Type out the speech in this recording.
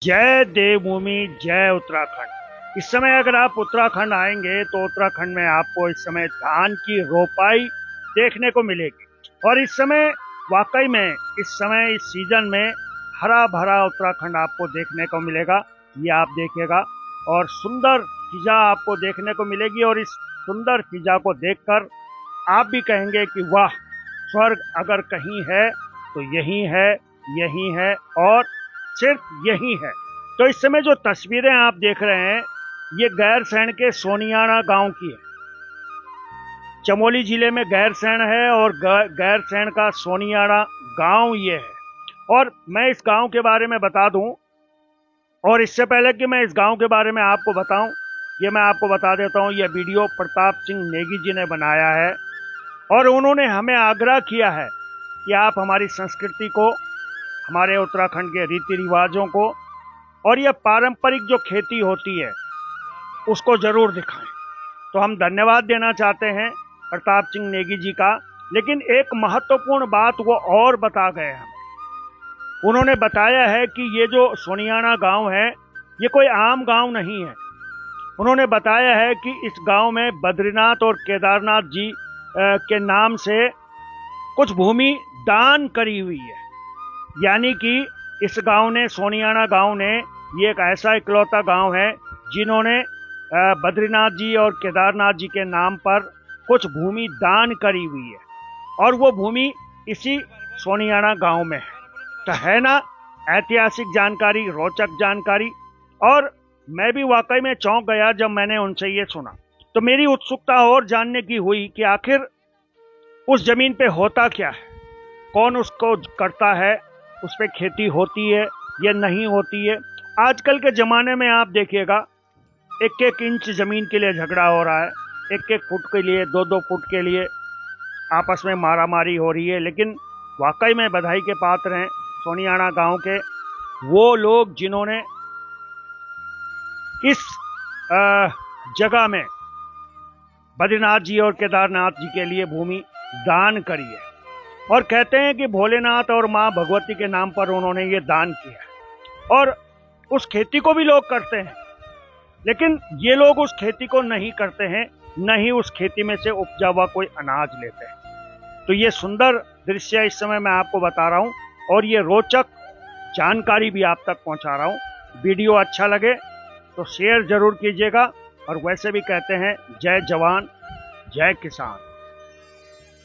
जय देवभूमि, जय उत्तराखंड। इस समय अगर आप उत्तराखंड आएंगे तो उत्तराखंड में आपको इस समय धान की रोपाई देखने को मिलेगी। और इस समय वाकई में इस सीजन में हरा भरा उत्तराखंड आपको देखने को मिलेगा। ये आप देखिएगा और सुंदर फिजा आपको देखने को मिलेगी। और इस सुंदर फिजा को देखकर आप भी कहेंगे कि वाह, स्वर्ग अगर कहीं है तो यही है और सिर्फ यही है। तो इस समय जो तस्वीरें आप देख रहे हैं ये गैरसैंण के सोनियाना गांव की है। चमोली जिले में गैरसैंण है और गैरसैंण का सोनियाना गांव ये है। और मैं इस गांव के बारे में बता दूं, और इससे पहले कि मैं इस गांव के बारे में आपको बताऊं, ये मैं आपको बता देता हूं, यह वीडियो प्रताप सिंह नेगी जी ने बनाया है। और उन्होंने हमें आग्रह किया है कि आप हमारी संस्कृति को, हमारे उत्तराखंड के रीति रिवाजों को और यह पारंपरिक जो खेती होती है उसको जरूर दिखाएं। तो हम धन्यवाद देना चाहते हैं प्रताप सिंह नेगी जी का। लेकिन एक महत्वपूर्ण बात वो और बता गए हमें। उन्होंने बताया है कि ये जो सोनियाना गांव है ये कोई आम गांव नहीं है। उन्होंने बताया है कि इस गांव में बद्रीनाथ और केदारनाथ जी के नाम से कुछ भूमि दान करी हुई है। यानी कि इस गांव ने, सोनियाना गांव ने, ये एक ऐसा इकलौता गांव है जिन्होंने बद्रीनाथ जी और केदारनाथ जी के नाम पर कुछ भूमि दान करी हुई है। और वो भूमि इसी सोनियाना गांव में है। तो है ना ऐतिहासिक जानकारी, रोचक जानकारी। और मैं भी वाकई में चौंक गया जब मैंने उनसे ये सुना। तो मेरी उत्सुकता और जानने की हुई कि आखिर उस जमीन पे होता क्या है, कौन उसको करता है, उस पर खेती होती है या नहीं होती है। आजकल के ज़माने में आप देखिएगा 1-1 इंच ज़मीन के लिए झगड़ा हो रहा है, 1-1 फुट के लिए, 2-2 फुट के लिए आपस में मारामारी हो रही है। लेकिन वाकई में बधाई के पात्र हैं सोनियाना गांव के वो लोग जिन्होंने इस जगह में बद्रीनाथ जी और केदारनाथ जी के लिए भूमि दान करी है। और कहते हैं कि भोलेनाथ और माँ भगवती के नाम पर उन्होंने ये दान किया है। और उस खेती को भी लोग करते हैं, लेकिन ये लोग उस खेती को नहीं करते हैं, न ही उस खेती में से उपजा हुआ कोई अनाज लेते हैं। तो ये सुंदर दृश्य इस समय मैं आपको बता रहा हूँ और ये रोचक जानकारी भी आप तक पहुँचा रहा हूँ। वीडियो अच्छा लगे तो शेयर जरूर कीजिएगा। और वैसे भी कहते हैं जय जवान जय किसान।